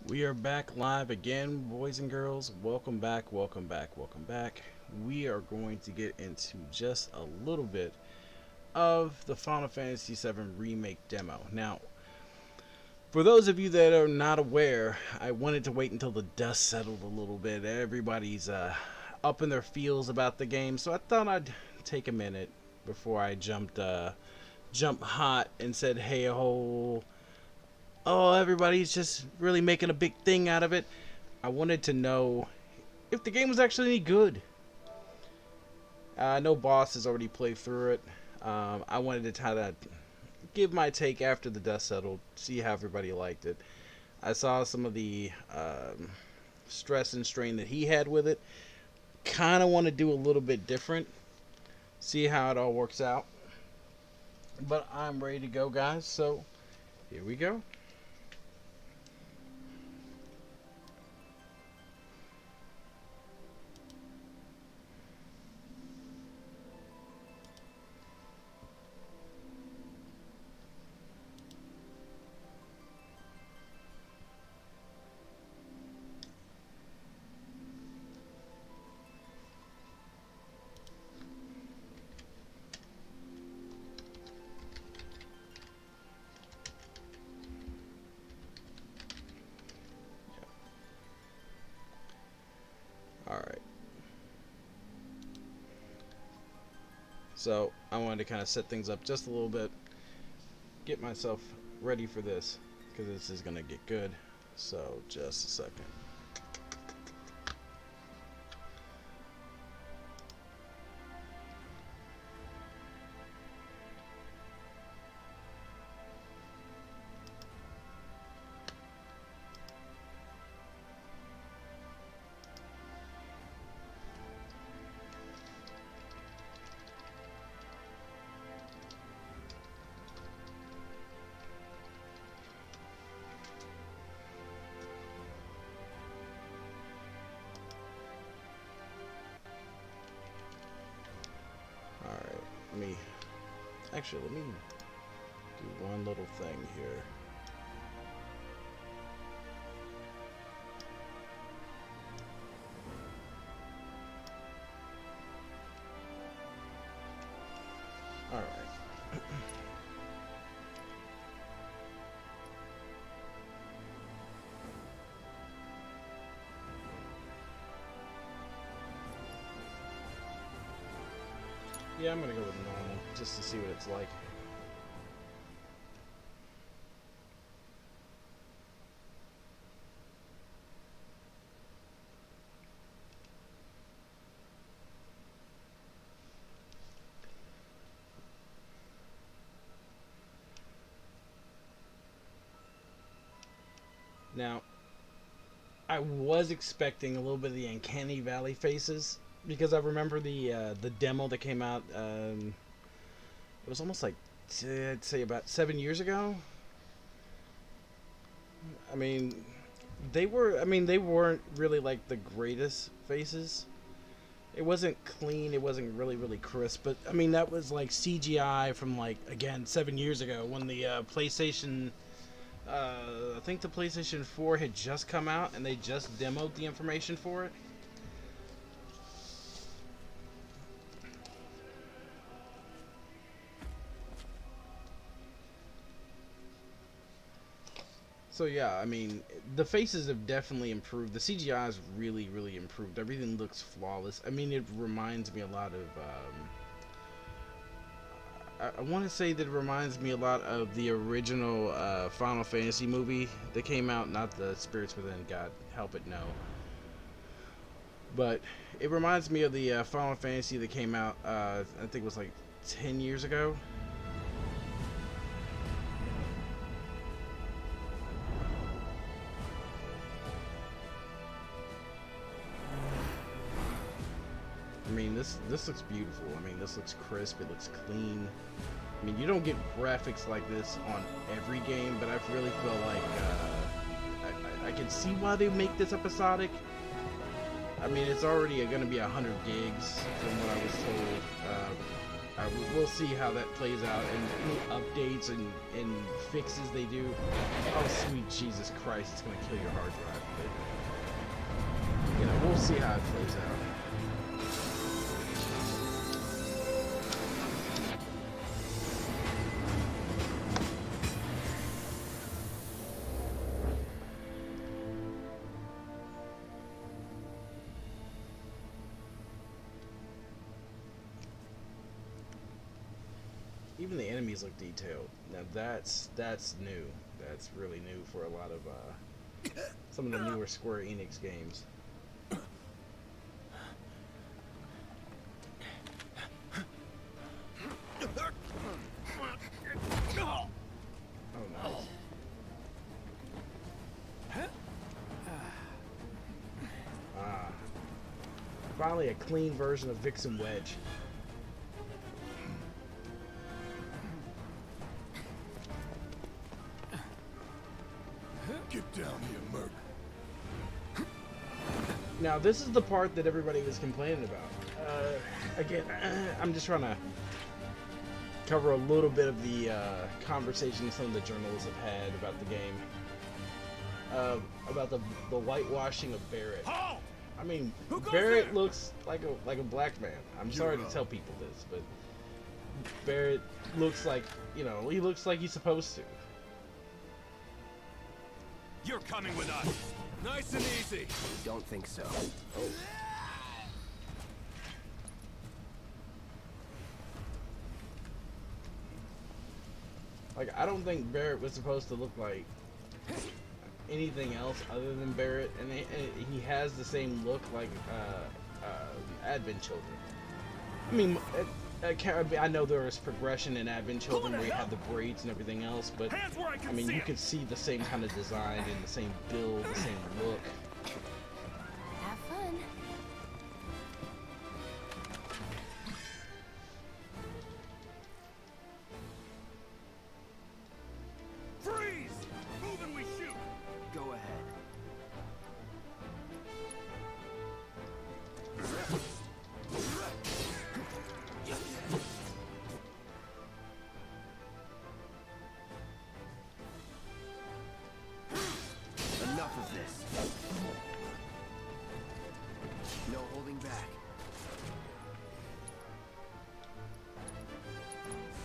We are back live again, boys and girls. Welcome back, welcome back, welcome back. We are going to get into just a little bit of the Final Fantasy VII Remake demo. Now, for those of you that are not aware, I wanted to wait until the dust settled a little bit. Everybody's up in their feels about the game, so I thought I'd take a minute before I jump hot and said, "Hey ho, oh, everybody's just really making a big thing out of it." I wanted to know if the game was actually any good. I know Boss has already played through it. I wanted to try to give my take after the dust settled, see how everybody liked it. I saw some of the stress and strain that he had with it. Kind of want to do a little bit different, see how it all works out. But I'm ready to go, guys. So here we go. All right. So I wanted to kind of set things up just a little bit, get myself ready for this, because this is going to get good. So just a second. All right, let me do one little thing here. All right. Yeah, I'm gonna go with normal just to see what it's like. Now, I was expecting a little bit of the Uncanny Valley faces because I remember the demo that came out. It was almost like I'd say about 7 years ago. I mean, they were. I mean, they weren't really like the greatest faces. It wasn't clean. It wasn't really crisp. But I mean, that was like CGI from like again 7 years ago when the PlayStation. I think the PlayStation 4 had just come out and they just demoed the information for it. So yeah, I mean, the faces have definitely improved. The CGI has really improved. Everything looks flawless. I mean, it reminds me a lot of. I want to say that it reminds me a lot of the original Final Fantasy movie that came out. Not the Spirits Within. God help it, no. But it reminds me of the Final Fantasy that came out. I think it was like 10 years ago. I mean, this looks beautiful. I mean, this looks crisp. It looks clean. I mean, you don't get graphics like this on every game, but I really feel like I can see why they make this episodic. I mean, it's already going to be 100 gigs from what I was told. We'll see how that plays out and any updates and fixes they do. Oh, sweet Jesus Christ, it's going to kill your hard drive. But, you know, we'll see how it plays out. Even the enemies look detailed. Now that's new. That's really new for a lot of some of the newer Square Enix games. Oh, nice. Finally a clean version of Vixen Wedge. Get down here, Merc. Now this is the part that everybody was complaining about. Again, I'm just trying to cover a little bit of the conversation some of the journalists have had about the game. About the whitewashing of Barrett. I mean, Barrett looks like a black man. I'm sorry to tell people this, but Barrett looks like, you know, he looks like he's supposed to. You're coming with us. Nice and easy. Don't think so. Oh. Like, I don't think Barrett was supposed to look like anything else other than Barrett, and he has the same look like Advent Children. I mean, I know there is progression in Advent Children where you have the braids and everything else, but I mean, you could see the same kind of design and the same build, the same look. Have fun. Freeze! Move and we shoot. Go ahead. Enough of this. No holding back.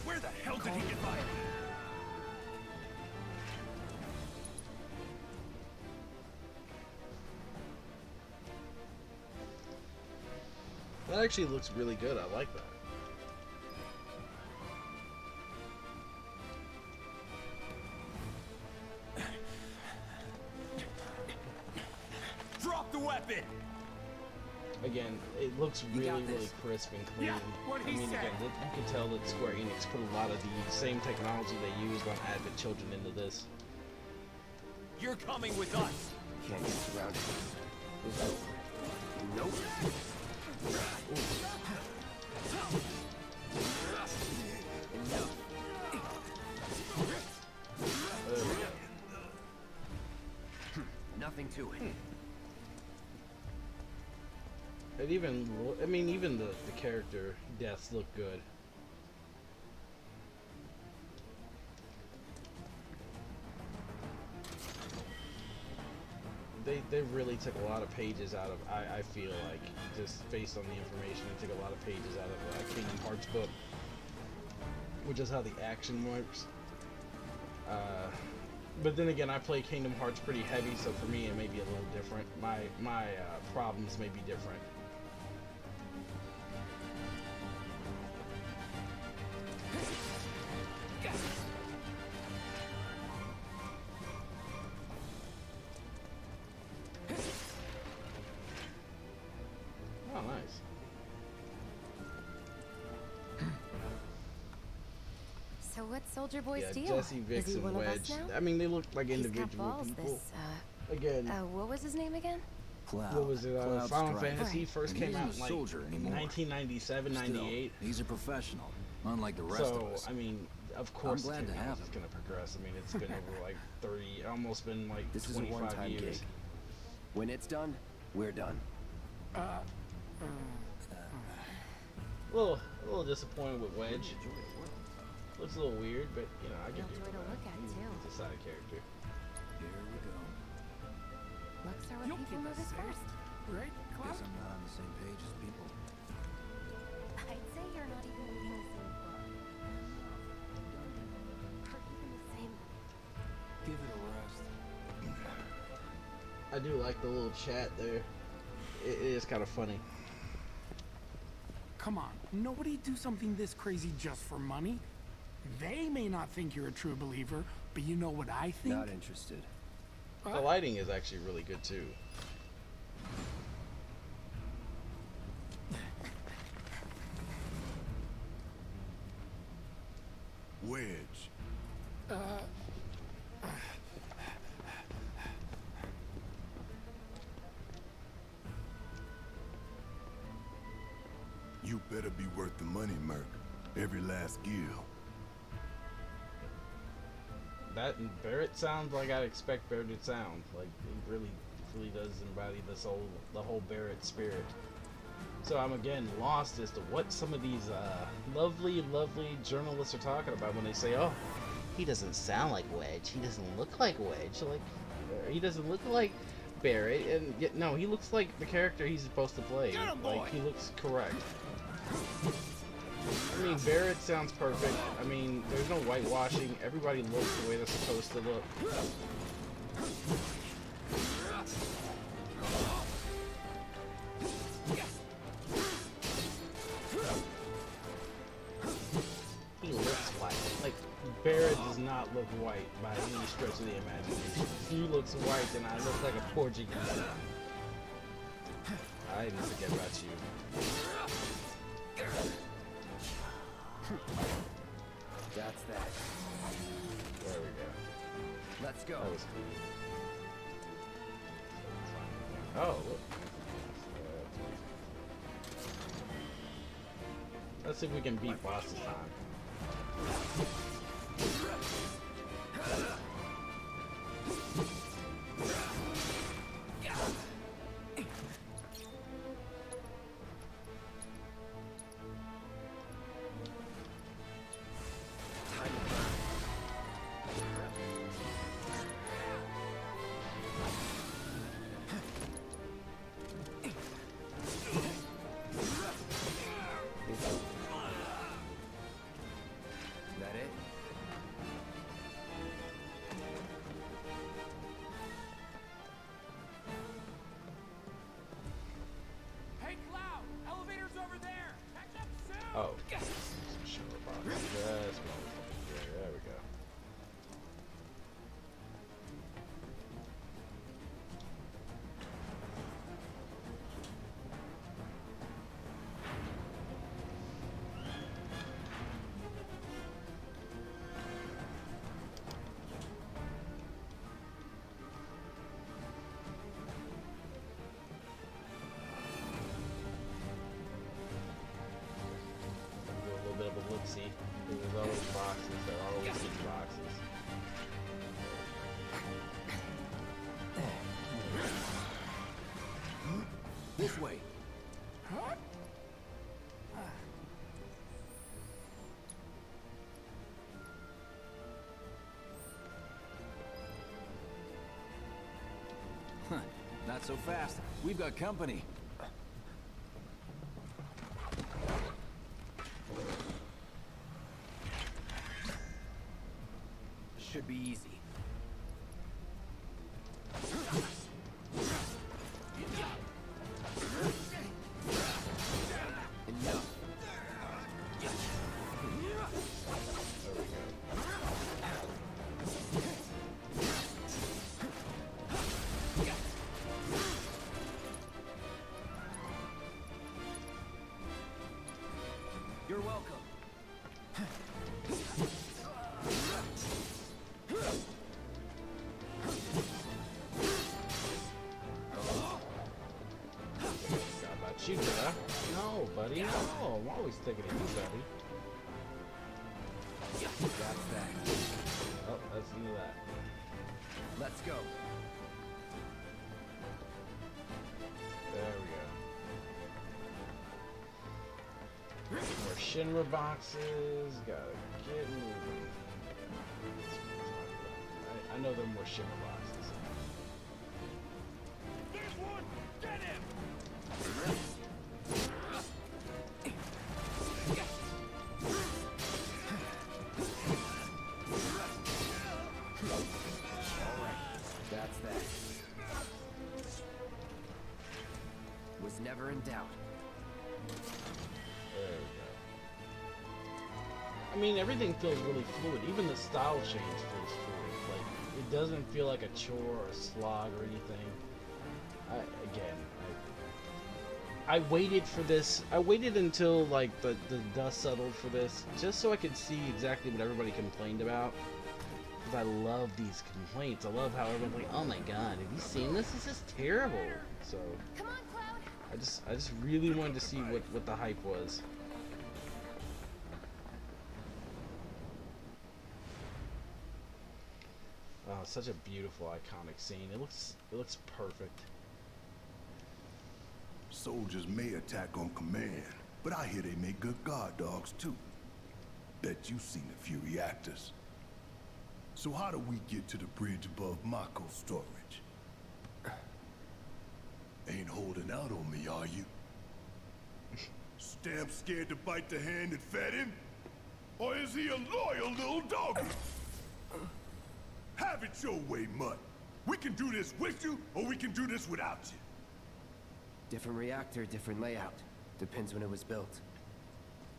Where the hell did he get by? That actually looks really good. I like that. Drop the weapon. Again, it looks really crisp and clean. Yeah, what I he mean, said. again, you can tell that Square Enix put a lot of the same technology they used on Advent Children into this. You're coming with us. Can't get surrounded. It's over. Nope. Enough. Nothing to it. And even, I mean, even the character deaths look good. They really took a lot of pages out of, I feel like, just based on the information, they took a lot of pages out of Kingdom Hearts book, which is how the action works. But then again, I play Kingdom Hearts pretty heavy, so for me it may be a little different. My problems may be different. Oh, nice. So what's Soldier Boy's Yeah, deal? Jesse, Vix, Is he and one of us Wedge. now? I mean, they look like He's got individual balls, people. this, Again, what was his name again? Cloud. what was it? Cloud Final Strife. Fantasy first And he came isn't out in a like soldier anymore. 1997, Still, 98. he's a professional, unlike the rest So, of us. I mean, of course, glad to have it's him. going to progress. I mean, it's been over like 30, almost been like This is a 25 one-time years. gig. When it's done, we're done. Well, A little disappointed with Wedge. Looks a little weird, but you know, I Real can do joy to look at, too. He's a side character. Here we go. Looks are what You'll people keep us notice safe. first. Right, Cloud? Guess I'm not on the same page as people. I'd say you're not even reading the same book. Or even the same. Give it a rest. I do like the little chat there. It is kind of funny. Come on, nobody do something this crazy just for money. They may not think you're a true believer, but you know what I think? Not interested. The lighting is actually really good too. Wedge. You better be worth the money, Merc. Every last gil. That and Barrett sounds like I'd expect Barrett to sound. Like he really does embody the whole Barrett spirit. So I'm again lost as to what some of these lovely journalists are talking about when they say, "Oh, he doesn't sound like Wedge. He doesn't look like Wedge. Like he doesn't look like Barrett." And yet, no, he looks like the character he's supposed to play. Get him, boy! Like he looks correct. I mean, Barrett sounds perfect. I mean, there's no whitewashing. Everybody looks the way they're supposed to look. He looks white. Like, Barrett does not look white by any stretch of the imagination. If he looks white, then I look like a Portuguese. I didn't forget about you. That's that. There we go. Let's go. That was cool. Oh, look. Let's see if we can beat boss this time. That it? Hey, Cloud! Elevator's over there! Catch up soon! Oh. Sure about it. Yes, there we go. Do a little bit of a look-see. There's always boxes. There are always these boxes. This way. Huh. Not so fast. We've got company. Should be easy. Enough. You're welcome. Forgot about you, did I? No, buddy. No, I'm always thinking of you, buddy. That's that. Oh, let's do that. Let's go. There we go. More Shinra boxes. Gotta get moving. I know there are more Shinra boxes. There's one! Get him! That's that. Was never in doubt. There we go. I mean, everything feels really fluid. Even the style change feels fluid. Like, it doesn't feel like a chore or a slog or anything. I waited for this. I waited until, like, the dust settled for this, just so I could see exactly what everybody complained about. Because I love these complaints. I love how everyone's like, oh my god, have you seen this? This is terrible. So, Come on, Cloud. I just really wanted to see what the hype was. Oh, such a beautiful, iconic scene. It looks perfect. Soldiers may attack on command, but I hear they make good guard dogs too. Bet you've seen a few reactors. So how do we get to the bridge above Mako's storage? Ain't holding out on me, are you? Stamp scared to bite the hand that fed him? Or is he a loyal little dog? Have it your way, Mutt. We can do this with you, or we can do this without you. Different reactor, different layout. Depends when it was built.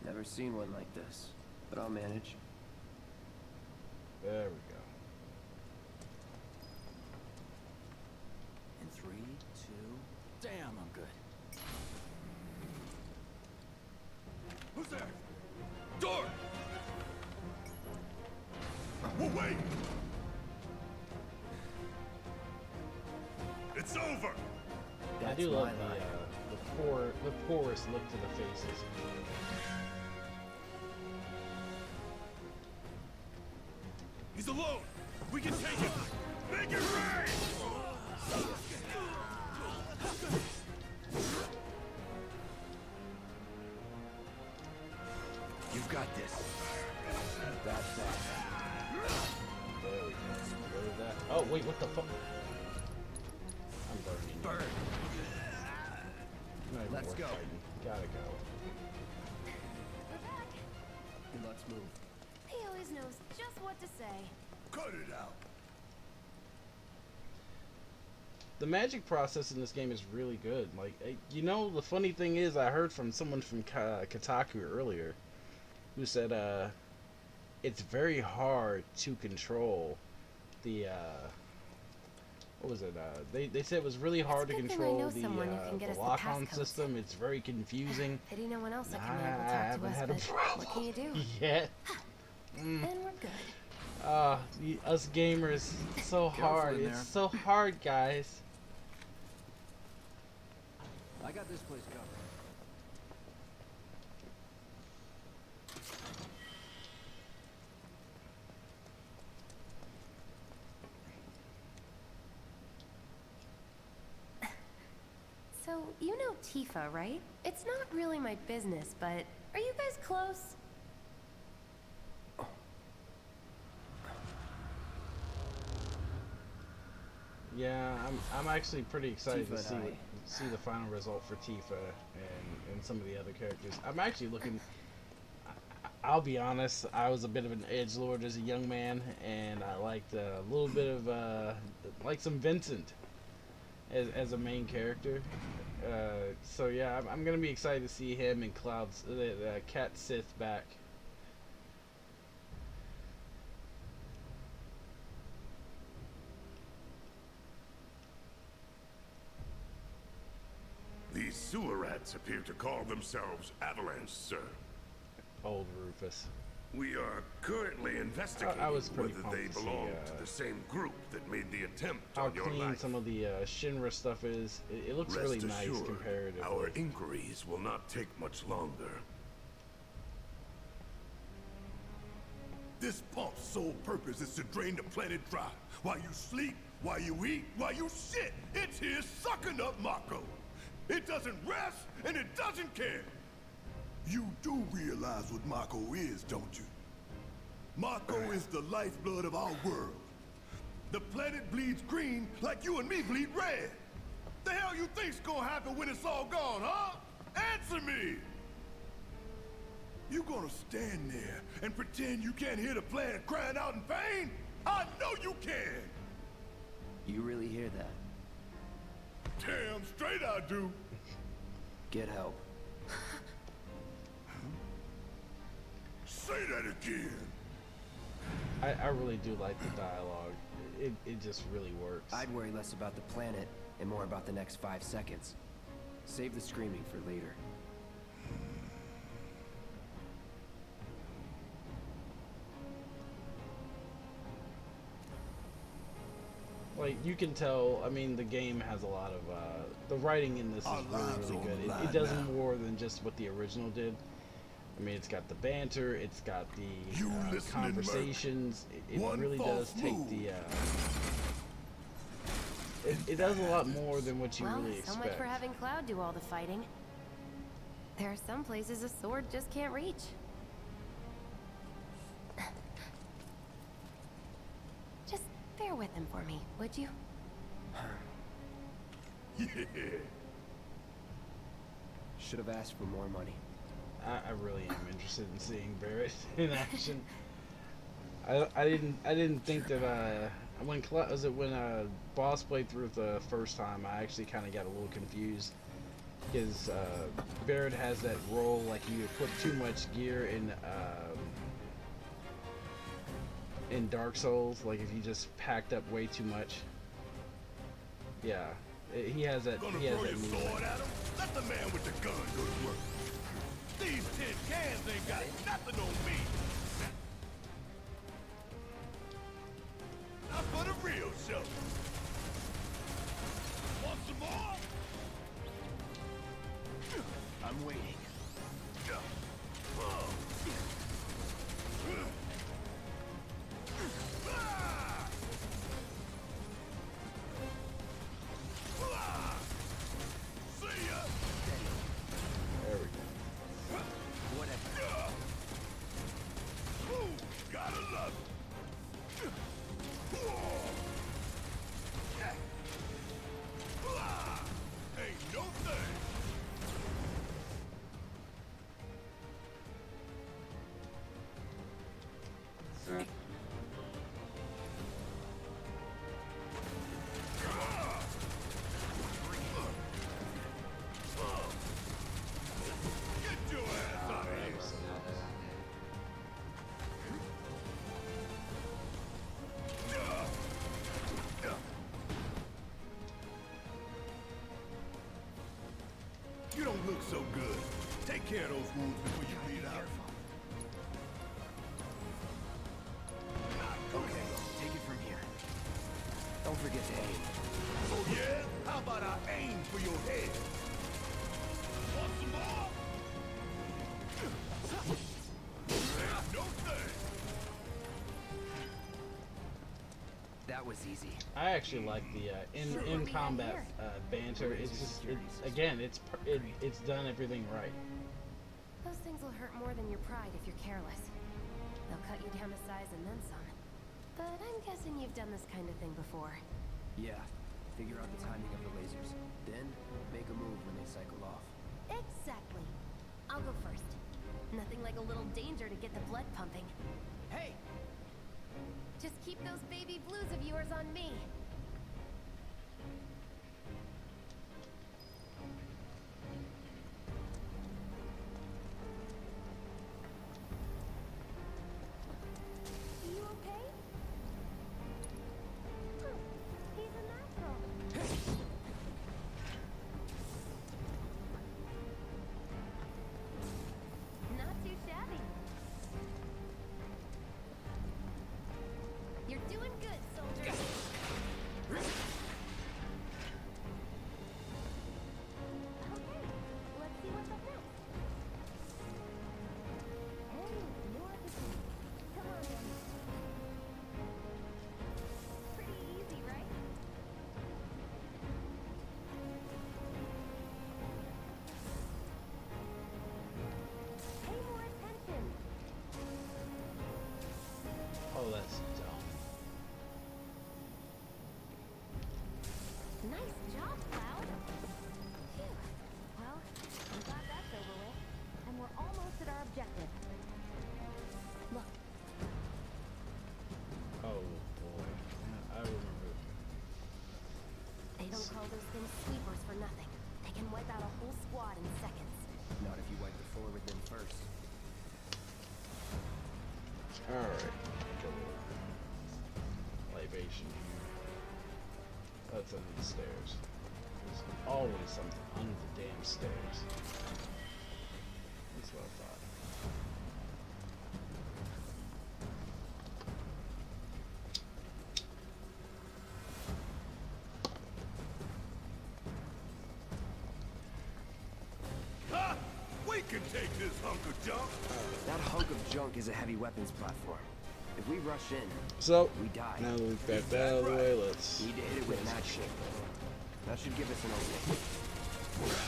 Never seen one like this, but I'll manage. There we go. In 3, 2... Damn, I'm good. Who's there? Door! Well, wait! It's over! I That's do love my line. the porous look to the faces. He's alone! We can take him! Make it rain! You've got this. That's that. There we go. What is that? Oh wait, what the fuck? I'm burning. Burn. Not even Let's worth go. fighting. Gotta go. We're back. Let's move. He always knows just what to say. Cut it out. The magic process in this game is really good. Like, you know, the funny thing is, I heard from someone from Kotaku earlier, who said, it's very hard to control the, what was it? They said it was really hard to good thing I control know someone who can get the us the lock-on passcodes. system. It's very confusing. Pity no one else at I command will talk to haven't us, had a but problem what can you do? yet. And we're good. Us gamers, it's so hard. in there. It's so hard, guys. I got this place covered. So, you know Tifa, right? It's not really my business, but are you guys close? Yeah, I'm actually pretty excited Tifa to see and I. see the final result for Tifa and some of the other characters. I'm actually looking. I'll be honest, I was a bit of an edgelord as a young man, and I liked a little bit of like some Vincent as a main character. So yeah, I'm gonna be excited to see him and Cloud's Cat Sith back. These sewer rats appear to call themselves Avalanche, sir. Old Rufus. We are currently investigating I was pretty whether pumped they to see, belong to the same group that made the attempt How on your clean life. some of the Shinra stuff is. It looks Rest really nice assured, comparatively. our inquiries will not take much longer. This pump's sole purpose is to drain the planet dry. While you sleep, while you eat, while you shit, it's here sucking up Mako. It doesn't rest, and it doesn't care. You do realize what Mako is, don't you? Mako is the lifeblood of our world. The planet bleeds green like you and me bleed red. The hell you think's gonna happen when it's all gone, huh? Answer me! You gonna stand there and pretend you can't hear the plant crying out in pain? I know you can! You really hear that? Damn straight I do! Get help. Say that again! I really do like the dialogue. It just really works. I'd worry less about the planet and more about the next 5 seconds. Save the screaming for later. Like, you can tell, I mean, the game has a lot of, the writing in this is really good. It does more than just what the original did. I mean, it's got the banter, it's got the conversations. It really does take the, it does a lot more than what you really expect. So much for having Cloud do all the fighting. There are some places a sword just can't reach. Just bear with him for me, would you? Yeah. Should have asked for more money. I really am interested in seeing Barrett in action. I didn't think that when Boss played through it the first time, I actually kind of got a little confused because Barrett has that role like you put too much gear in Dark Souls, like if you just packed up way too much. Yeah, he has that. Gonna He has throw that your movement. sword at him? Let the man with the gun go to work. These tin cans ain't got nothing on me. Not for the real show. Want some more? I'm waiting. See ya. There we go. Whatever. Ooh, gotta love it. Ain't no thing. Get your ass out of here. You don't look so good. Take care of those wounds before you bleed out. Okay, take it from here. Don't forget to aim. Oh yeah? How about I aim for your head? Want some more? Ain't no thing. That was easy. I actually like the in combat banter. It's just again, it's done everything right. Those things will hurt more than your pride if you're careless. They'll cut you down to size and then some. But I'm guessing you've done this kind of thing before. Yeah. Figure out the timing of the lasers. Then, make a move when they cycle off. Exactly. I'll go first. Nothing like a little danger to get the blood pumping. Hey! Just keep those baby blues of yours on me. You okay? He's a natural. Not too shabby. You're doing good, soldier. objective. Look, Oh boy. Yeah, I remember. they don't call those things sweepers for nothing. They can wipe out a whole squad in seconds. Not if you wipe the floor with them first. Alright. Libation here. That's under the stairs. There's always something under the damn stairs. That's what I thought. Ha! We can take this hunk of junk. That hunk of junk is a heavy weapons platform. If we rush in, So, we die. now that we've got that out of the way, let's... We need to hit it with an action. That should give us an opening.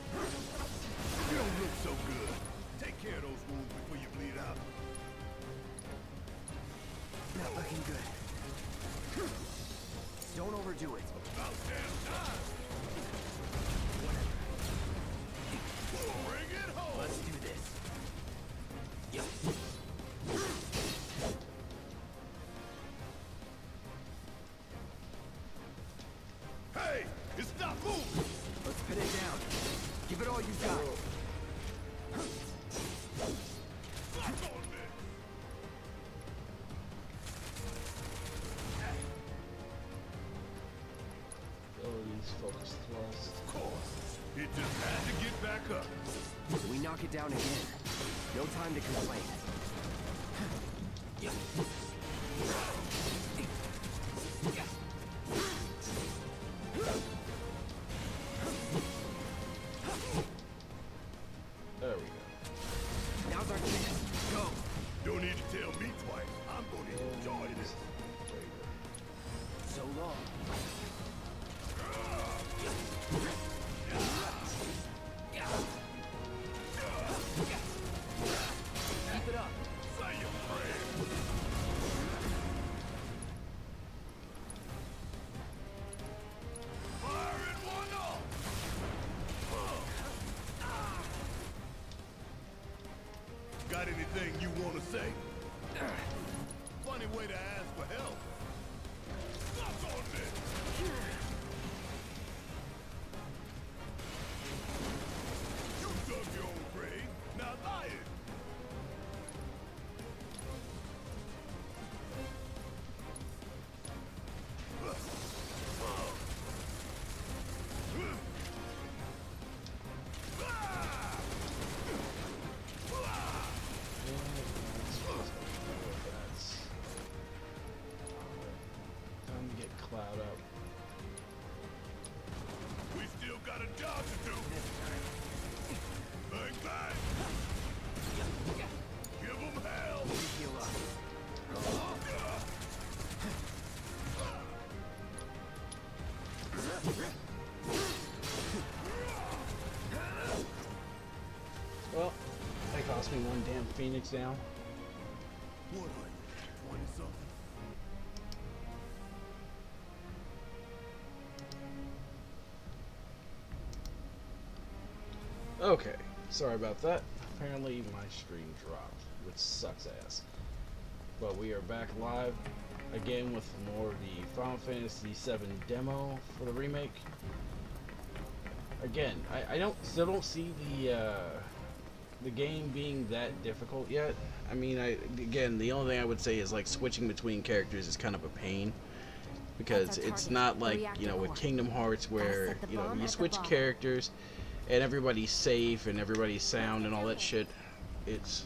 You don't look so good. Take care of those wounds before you bleed out. Not looking good. Don't overdo it. About damn time. Bring it home. Let's do this. Hey, it's not moving. Let's pin it down. Give it all you got. Fuck on me. Abilities, focus thrust. Of course. It just had to get back up. So we knock it down again. No time to complain. There we go. Now's our chance. Go. Don't need to tell me twice. I'm gonna enjoy this. So long. Keep it up. Say your prayer. Firing one off. Got anything you want to say? Funny way to ask for help. Stop on this. You dug your own grave. Now lie it. Time to get Cloud up. We still got a job to do. Bang, bang. Give them hell. Heal up. Well, that cost me one damn Phoenix down. What are you, 20-something? Okay, sorry about that. Apparently my stream dropped, which sucks ass. But we are back live again with more of the Final Fantasy VII demo for the remake. Again, I still don't see the game being that difficult yet. I mean, again, the only thing I would say is like switching between characters is kind of a pain. Because That's our it's target, not the like, reactor you know, with core. Kingdom Hearts where, set the you know, bomb you at the switch bottom. characters and everybody's safe and everybody's sound and all that shit. It's...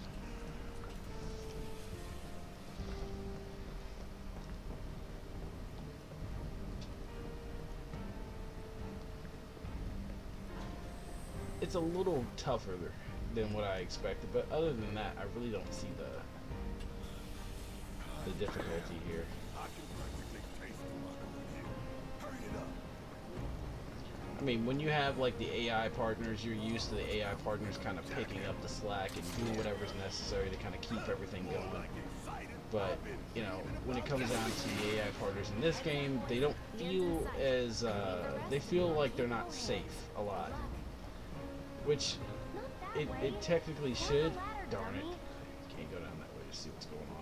It's a little tougher than what I expected, but other than that, I really don't see the difficulty here. I can practically taste the luck here. Hurry it up. I mean, when you have like the AI partners, you're used to the AI partners kind of picking up the slack and doing whatever's necessary to kind of keep everything More going. like excited. But you know, when it comes down to the AI partners in this game, they don't feel as they feel like they're not safe a lot, which it technically should. Darn it! Can't go down that way to see what's going on.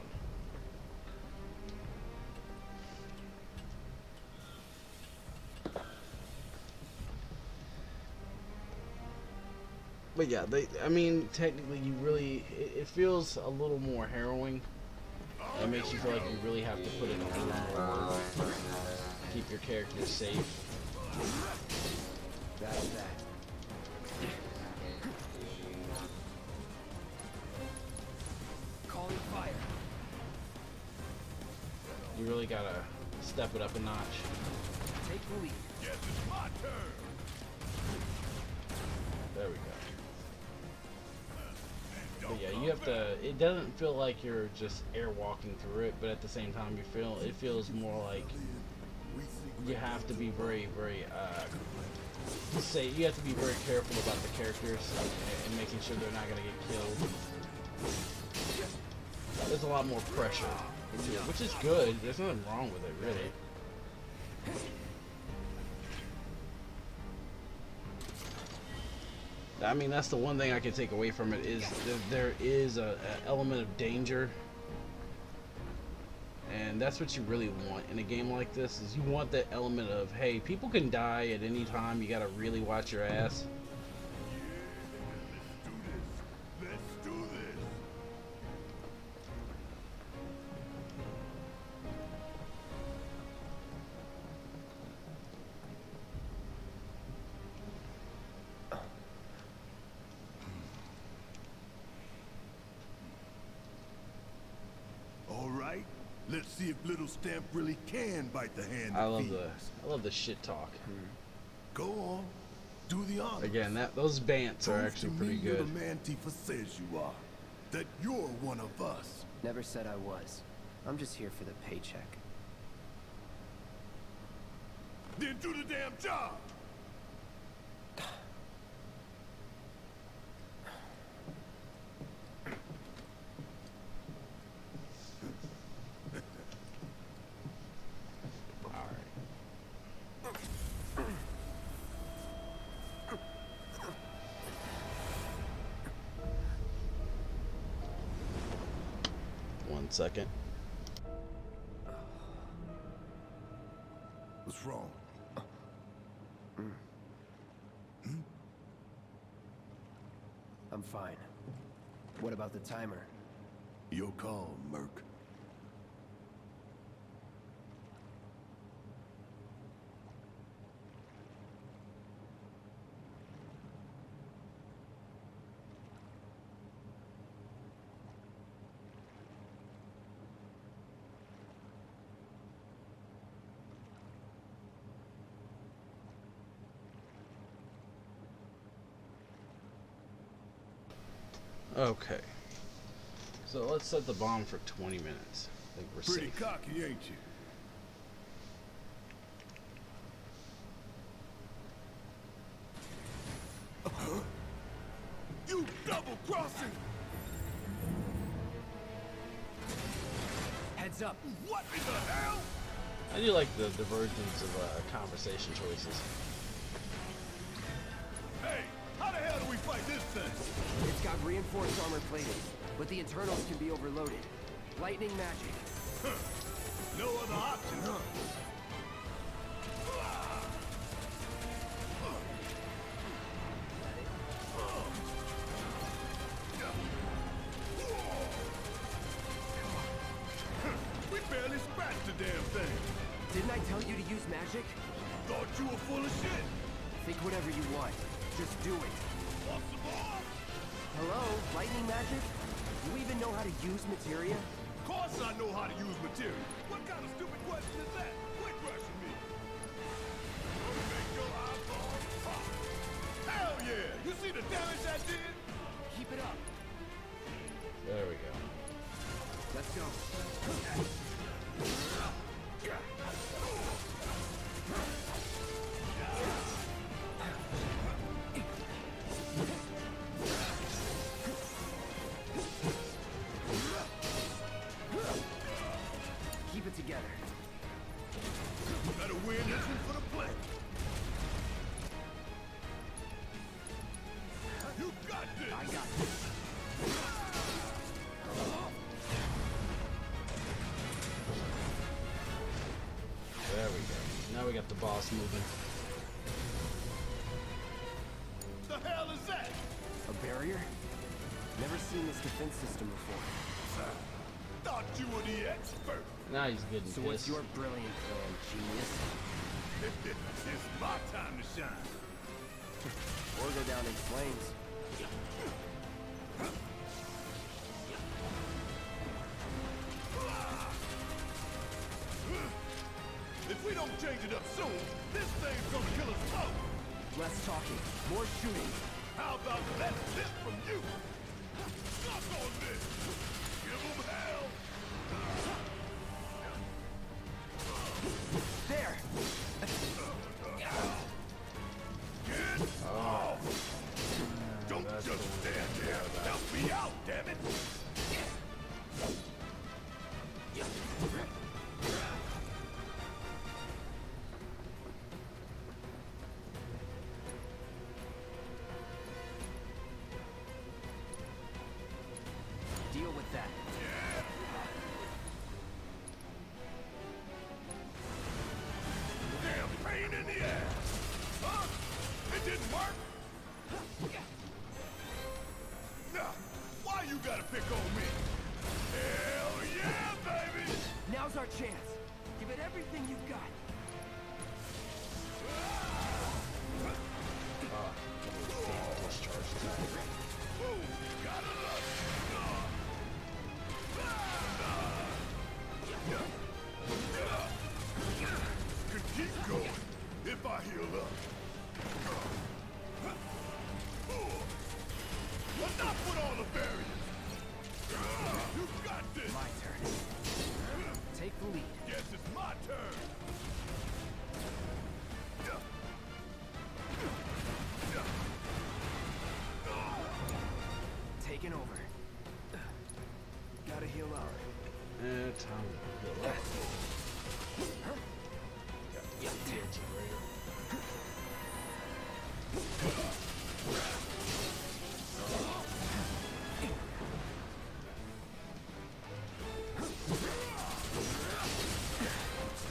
But yeah, I mean, technically, you really, it feels a little more harrowing. It makes you feel like you really have to put in a little more work to keep your characters safe. That's that. Calling fire. You really gotta step it up a notch. Take the lead. Yes, it's my turn. There we go. But yeah, you have to. It doesn't feel like you're just airwalking through it, but at the same time, it feels more like you have to be very, very. You have to be very careful about the characters and making sure they're not gonna get killed. There's a lot more pressure into it, which is good. There's nothing wrong with it, really. I mean, that's the one thing I can take away from it is there is a element of danger, and that's what you really want in a game like this. Is you want that element of, hey, people can die at any time. You gotta really watch your ass. Let's do this. All right, let's see if little Stamp really can bite the hand I that love feeds. the shit talk. Go on, do the honors. Again, those bants are Prove actually to pretty me you're good. the man Tifa says you are. That you're one of us. Never said I was. I'm just here for the paycheck. Then do the damn job. All right. 1 second. What's wrong? I'm fine. What about the timer? Your call, Merc. Okay. So let's set the bomb for 20 minutes. I think we're Pretty safe. cocky, ain't you? You double crossing. Heads up. What in the hell? I do like the divergence of conversation choices. Hey, how the hell do we fight this thing? It's got reinforced armor plating, but the internals can be overloaded. Lightning magic. No other option, huh? We barely scratched the damn thing. Didn't I tell you to use magic? Thought you were full of shit. Think whatever you want. Just do it. Want some more? Hello? Lightning magic? You even know how to use materia? Of course I know how to use material. What kind of stupid question is that? Quit rushing me. Make your eyeballs pop. Hell yeah! You see the damage I did? Keep it up. There we go. Let's go. it's moving. The hell is that? A barrier? Never seen this defense system before. Thought you were the expert. Now he's getting So pissed. what's your brilliant plan, genius? It's my time to shine. Or go down in flames. If we don't change it up soon, this thing's gonna kill us both. Less talking, more shooting. How about less this from you? Suck on this. Give them hell. There! Get off. Don't just stand there. Help me out, damn it. Deal with that. Damn pain in the ass. Huh? It didn't work? Nah, why you gotta pick on me? Hell yeah, baby! Now's our chance. Give it everything you've got. Ooh, gotta love it. Could keep going if I heal up. Enough with all the barriers. You got this. My turn. Take the lead. Guess it's my turn. Taking over. Gotta heal up. And time to heal up. Got the generator.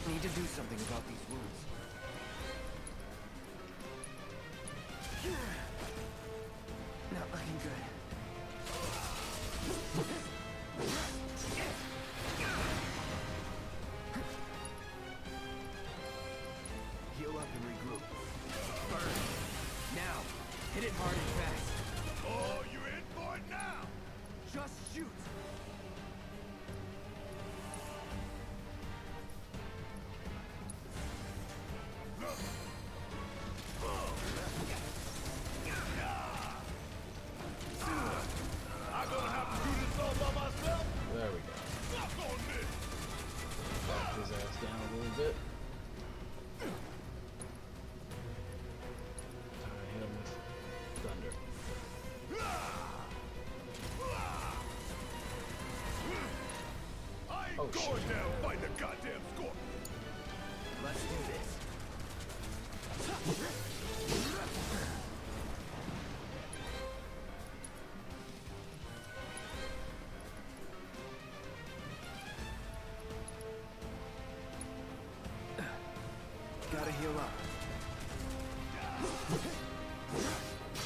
Need to do something about these wounds. Not looking good. Heal up and regroup. Burn. Now, hit it hard and fast. Oh, you in for it now? Just shoot. I'm gonna have to do this all by myself? There we go. Suck on this! Knock his ass down a little bit. Hit him with thunder. I ain't Oh, going shit. down fighting a goddamn scorpion. Let's do this. Gotta heal up. Well,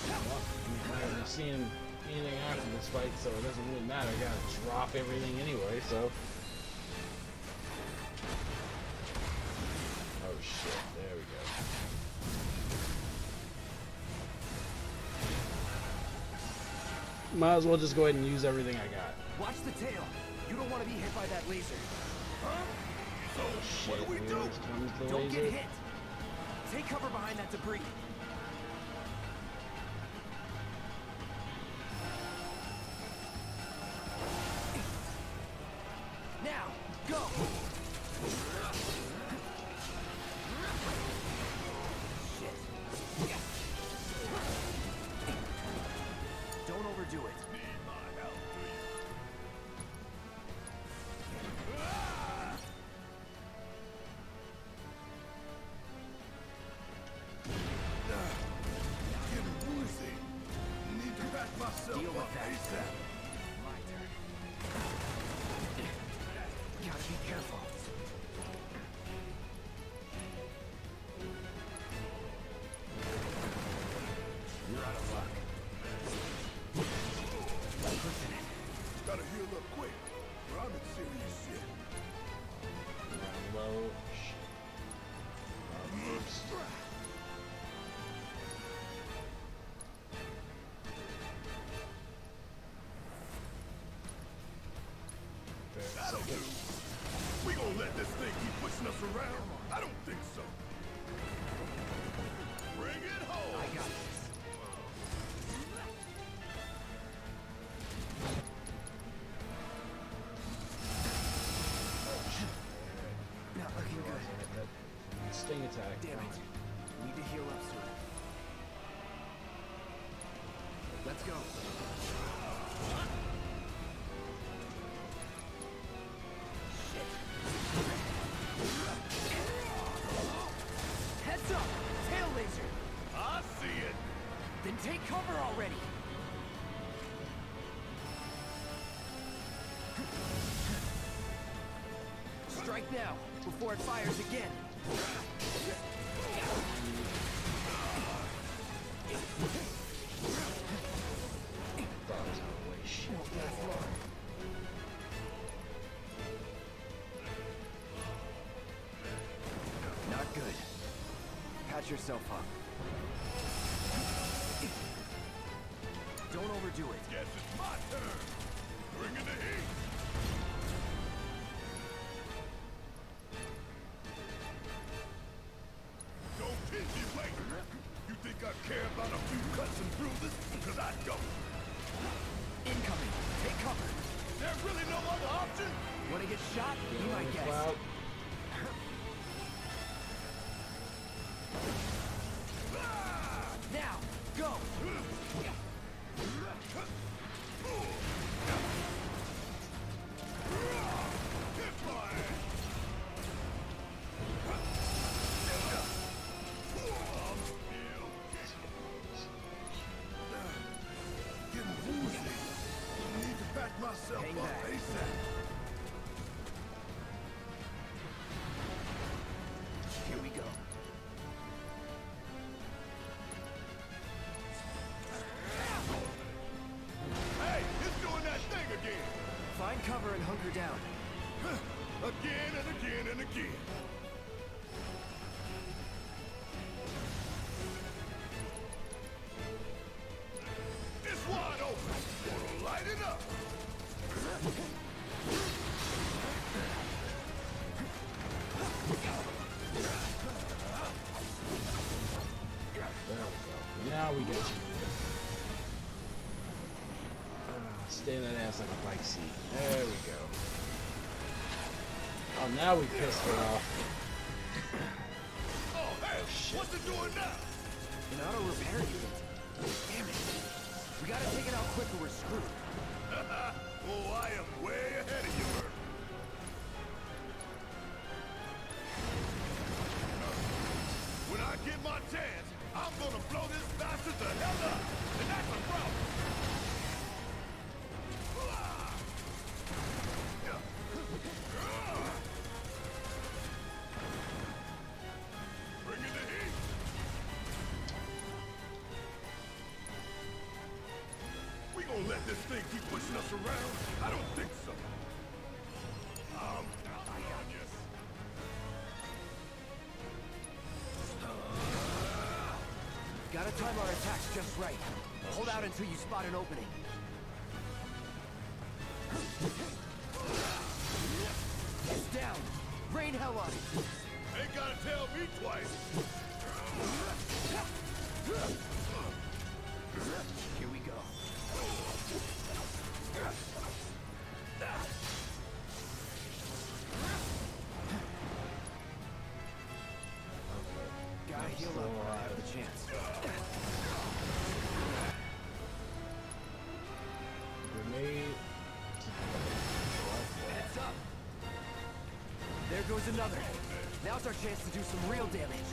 I'm not really seeing anything after this fight, so it doesn't really matter. I gotta drop everything anyway, so. Oh shit, there we go. Might as well just go ahead and use everything I got. Watch the tail. You don't want to be hit by that laser. So, what do we Here do? comes the Don't laser. get hit. Take cover behind that debris. Now, go! Shit. Don't overdo it. Need my help, do you? Getting woozy. Need to back myself Deal up with that. ASAP. My turn. Gotta be careful. You're out of luck. Listen, Gotta heal up quick, or I'm in serious shit. Low. That'll do. We gonna let this thing keep pushing us around? I don't think so. Bring it home. I got this. Not looking good. Sting attack. Damn it. Need to heal up soon. Let's go. Heads up! Tail laser! I see it. Then take cover already! Strike now, before it fires again! Not good. Patch yourself up. Don't overdo it. Guess it's my turn. Bring in the heat. Don't keep me waiting. You think I care about a few cuts and bruises? Because I don't. Incoming! Take cover! There's really no other option? Wanna get shot? Be my guest. Cloud. Now, go! Getting woozy. Need to back myself Hang up back. ASAP. Here we go. Hey, it's doing that thing again. Find cover and hunker down. Again and again and again. It's wide open. Gonna light it up. There we go. Now we get you. Stand that ass like a bike seat. There we go. Oh, now we pissed it off. Oh, hey, what's it doing now? An auto repair unit. Damn it. We gotta take it out quick or we're screwed. Oh, I am way ahead of you, Bert. When I get my chance, I'm gonna blow this bastard the hell up. And that's a problem. Bring in the heat. We gonna let this thing keep pushing us around? I don't think so. I'm counting on you. Gotta time our attacks just right. Hold out until you spot an opening. It's down. Rain hell on it. Ain't gotta tell me twice. Here we go. Gotta heal up when I have the chance. Grenade. Heads up! There goes another. Now's our chance to do some real damage.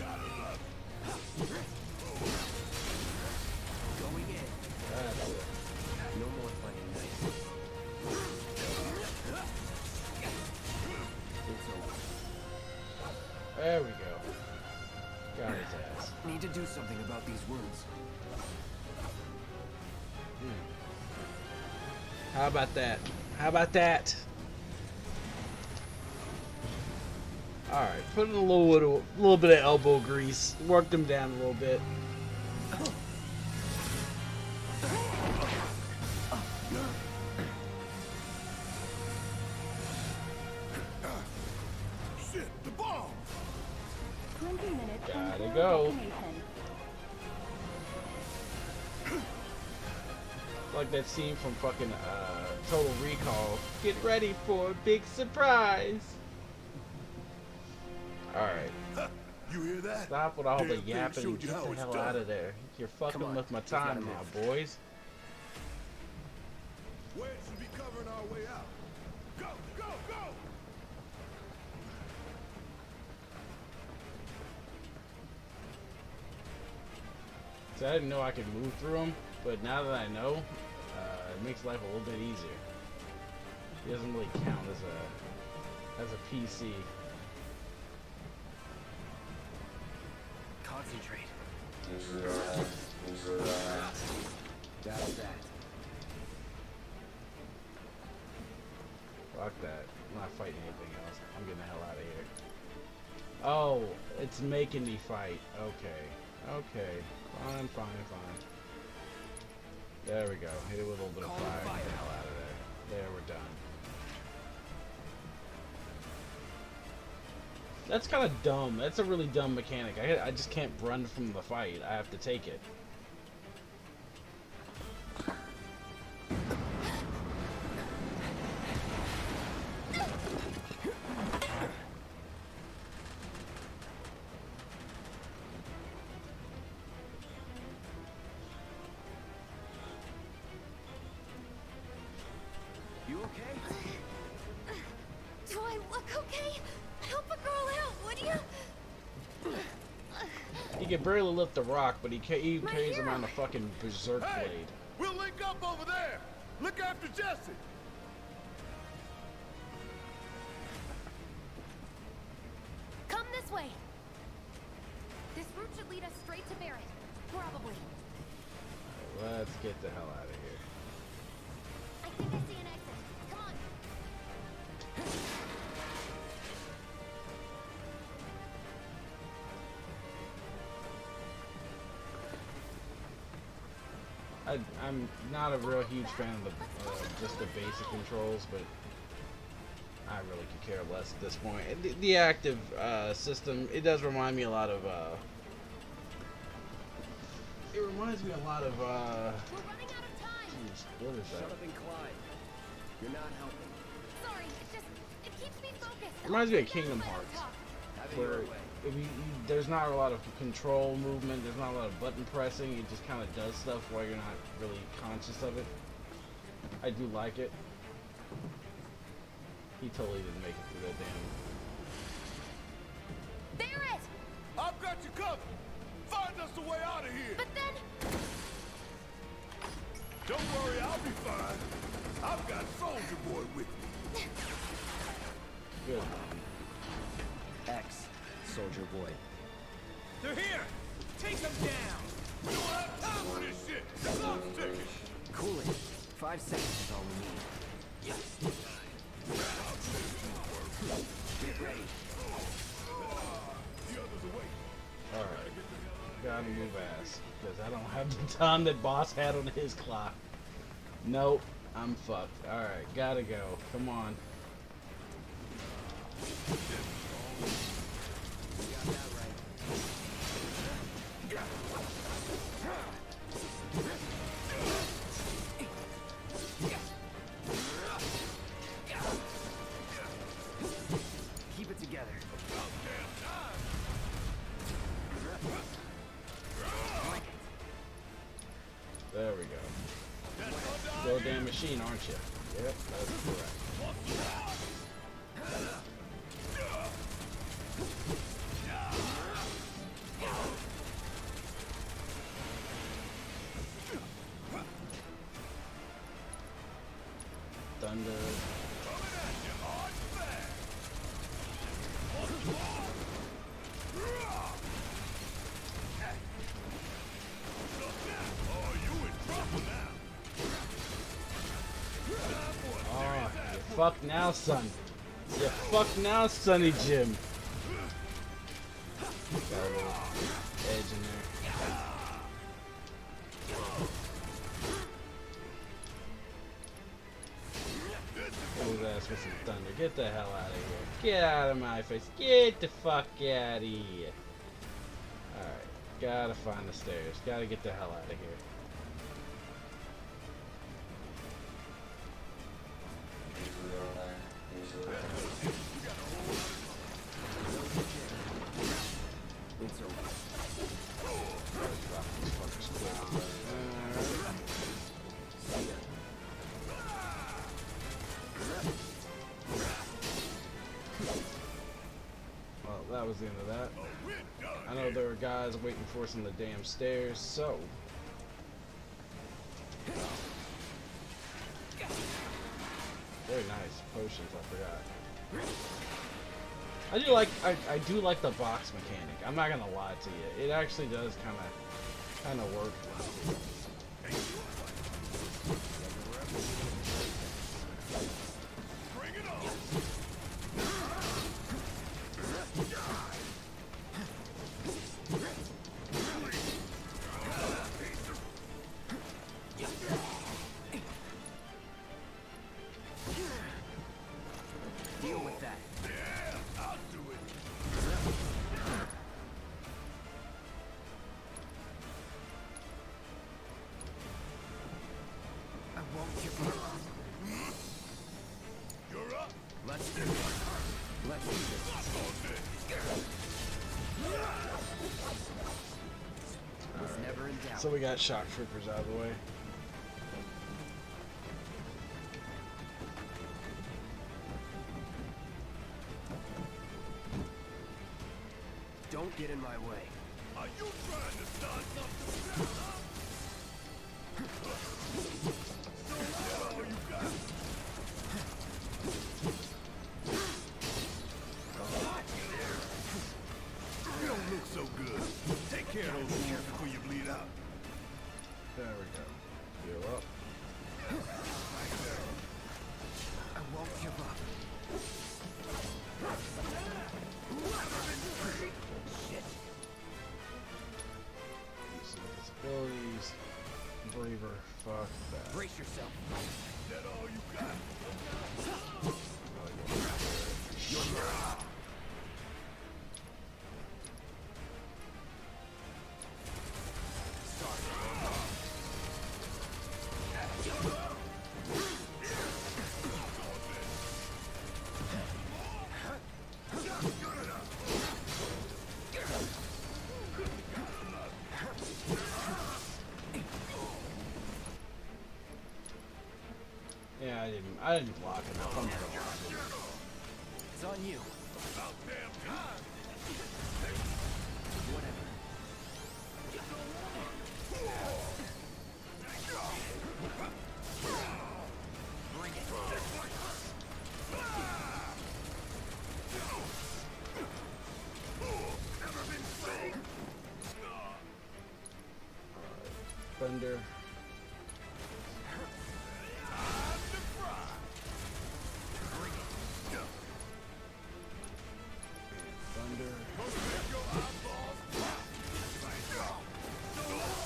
Going in. No more playing nice. It's over. There we go. Got his ass. Need to do something about these wounds. How about that? How about that? All right, put in a little bit of elbow grease. Work them down a little bit. Shit, the bomb! 20 minutes Gotta until go. destination. Like that scene from fucking Total Recall. Get ready for a big surprise. Alright. You hear that? Stop with all the Damn thing yapping and showed you get how the it's hell done. out of there. You're fucking Come on, with my we gotta time now, move. boys. Wedge should be covering our way out. Go, go, go! So I didn't know I could move through them, but now that I know, it makes life a little bit easier. He doesn't really count as a PC. Concentrate. That's that. Fuck that. I'm not fighting anything else. I'm getting the hell out of here. Oh, it's making me fight. Okay. Okay. Fine, fine, fine. There we go. Hit it with a little bit of Call fire. fire. Get the hell out of there. There, we're done. That's kind of dumb. That's a really dumb mechanic. I just can't run from the fight. I have to take it. You okay? Do I look okay? Help a girl out, would you? He can barely lift the rock, but he My carries hero. around a fucking berserk Hey, blade. we'll link up over there. Look after Jesse. Come this way. This route should lead us straight to Barrett. Probably. Let's get the hell out of here. I think I see an exit. Come on. I'm not a real huge fan of just the basic controls, but I really could care less at this point. The active system, it does remind me a lot of. It reminds me a lot of. We're running out of time. Geez, what is Shut that? up and climb. You're not helping. Sorry, it keeps me focused. Reminds me of I'll Kingdom let her Hearts. talk. Have it your Where way. there's not a lot of control movement, there's not a lot of button pressing, it just kind of does stuff while you're not really conscious of it. I do like it. He totally didn't make it through that damn... Barrett! I've got you covered. Find us a way out of here. But then... Don't worry, I'll be fine. I've got Soldier Boy with me. Good. X, Soldier Boy. They're here! Take them down! We don't have time for this shit. The clock's ticking. Cool it. 5 seconds is all we need. Get ready. The others away. Alright. Gotta move ass. Because I don't have the time that Boss had on his clock. Nope. I'm fucked. Alright. Gotta go. Come on. Keep it together. There we go. Go damn machine, aren't you? Yep, that's correct. Thunder. fucked now, son. You fucked now, Sonny Jim. Got a little edge in there. Get his ass with some thunder. Get the hell out of here. Get out of my face. Get the fuck out of here. Alright. Gotta find the stairs. Gotta get the hell out of here. It's over. Drop these fuckers quick. Well, that was the end of that. I know there were guys waiting for us on the damn stairs, so very nice potions. I forgot. I do like the box mechanic. I'm not gonna lie to you. It actually does kind of work. Bring it on! Deal with that. Yeah, I'll do it. I won't give up. You're up. Let's do it. Let's do this. Lock on this. It's never in doubt. So we got shock troopers out of the way. Don't get in my way. Are you trying to start something? Is that all you got? You don't look so good. Take care of those wounds before you bleed out. There we go. Heal up. I won't give up. Use some of his abilities. Braver. Fuck that. Brace yourself. Is that all you got? Yeah, I didn't block enough. I'm not gonna block it. It's on you. About damn time. Whatever. Bring it. Thunder. Thunder.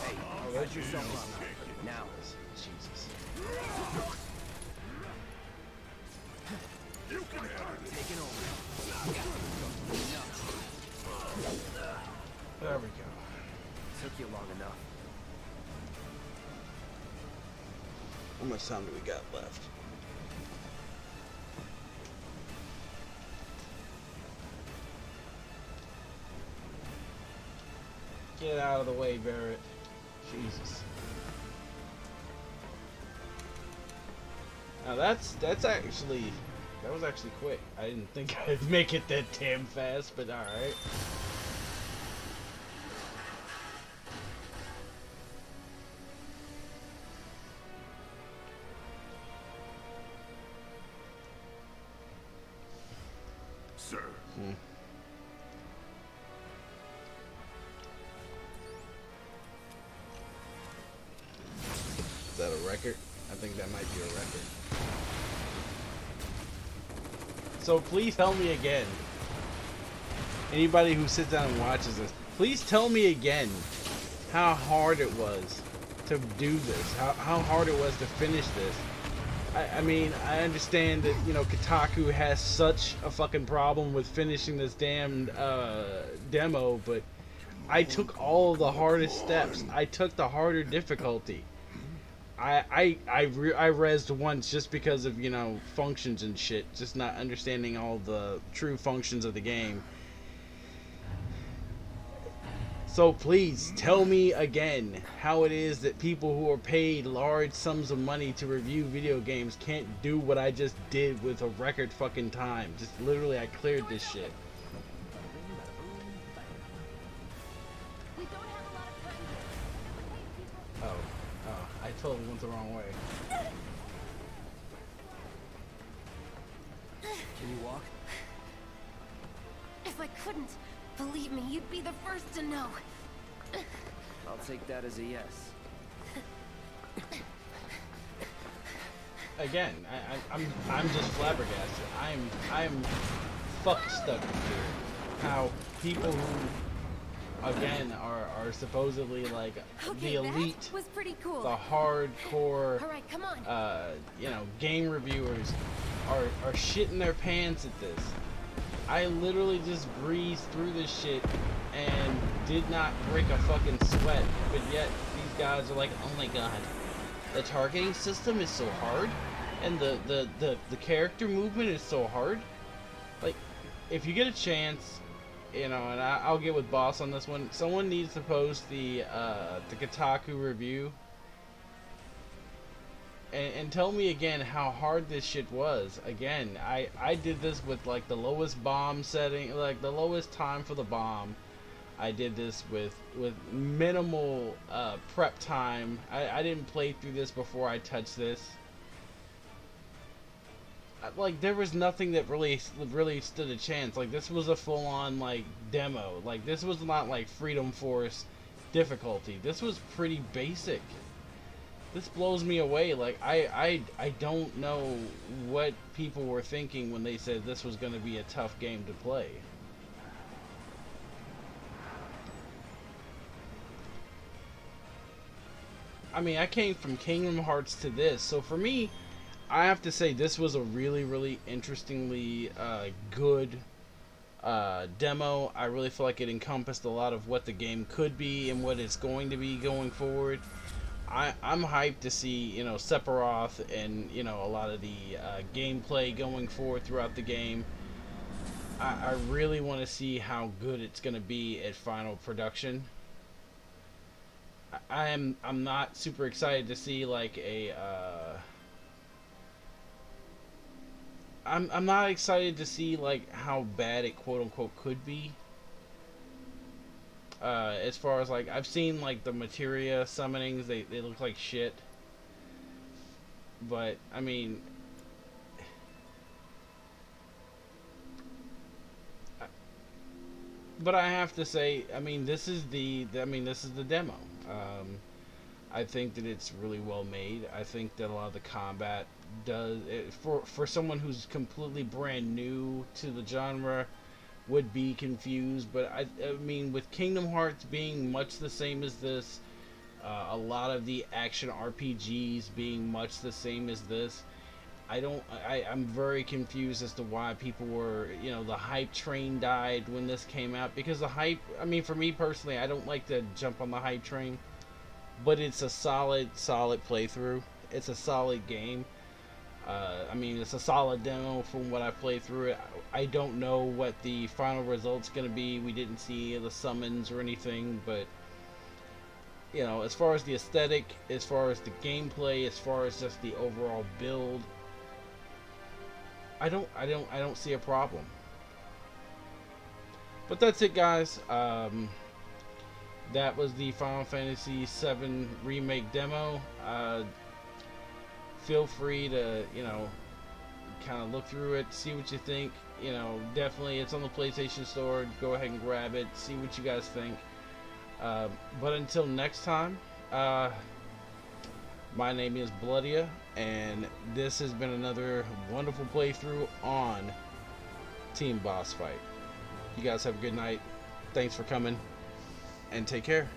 Hey, patch yourself up. Now. Jesus. You can have it. Taking over. There we go. Took you long enough. How much time do we got left? Get out of the way, Barrett. Jesus. Now that was actually quick. I didn't think I'd make it that damn fast, but alright. Sir. Is that a record? I think that might be a record. So please tell me again. Anybody who sits down and watches this, please tell me again how hard it was to do this. How hard it was to finish this. I mean, I understand that, you know, Kotaku has such a fucking problem with finishing this damn demo, but I took all of the hardest steps. I took the harder difficulty. I rezzed once just because of, you know, functions and shit, just not understanding all the true functions of the game. So please tell me again how it is that people who are paid large sums of money to review video games can't do what I just did with a record fucking time. Just literally, I cleared this shit. We don't have a lot of time here. Oh, I totally went the wrong way. Can you walk? If I couldn't, believe me, you'd be the first to know. I'll take that as a yes. Again, I'm just flabbergasted. I'm fuck stuck here. How people who, again, are supposedly like Okay, the elite, that was pretty cool. the hardcore, All right, come on. you know, game reviewers are shitting their pants at this. I literally just breezed through this shit and did not break a fucking sweat, but yet these guys are like, oh my god, the targeting system is so hard, and the character movement is so hard. Like, if you get a chance, you know, and I'll get with Boss on this one, someone needs to post the Kotaku review and tell me again how hard this shit was. Again, I did this with like the lowest bomb setting, like the lowest time for the bomb. I did this with minimal prep time. I didn't play through this before I touched this. Like, there was nothing that really stood a chance. Like, this was a full-on like demo. Like, this was not like Freedom Force difficulty. This was pretty basic. This blows me away. Like, I don't know what people were thinking when they said this was going to be a tough game to play. I mean, I came from Kingdom Hearts to this, so for me, I have to say this was a really interestingly good demo. I really feel like it encompassed a lot of what the game could be and what it's going to be going forward. I'm hyped to see, you know, Sephiroth and, you know, a lot of the gameplay going forward throughout the game. I really want to see how good it's going to be at final production. I'm not super excited to see like a I'm not excited to see like how bad it quote unquote could be. As far as like, I've seen like the materia summonings, they look like shit. But I mean, but I have to say, I mean, this is the demo. I think that it's really well made. I think that a lot of the combat does it, for someone who's completely brand new to the genre, would be confused. But I mean, with Kingdom Hearts being much the same as this, a lot of the action RPGs being much the same as this, I'm very confused as to why people were, you know, the hype train died when this came out. Because the hype, I mean, for me personally, I don't like to jump on the hype train, but it's a solid playthrough. It's a solid game. I mean, it's a solid demo from what I've played through it. I don't know what the final result's going to be. We didn't see the summons or anything, but, you know, as far as the aesthetic, as far as the gameplay, as far as just the overall build, I don't see a problem. But that's it, guys. That was the Final Fantasy VII Remake demo. Feel free to, you know, kind of look through it, see what you think. You know, definitely it's on the PlayStation Store. Go ahead and grab it, see what you guys think. But until next time, my name is Bloodia, and this has been another wonderful playthrough on team boss fight. You guys have a good night. Thanks for coming, and take care.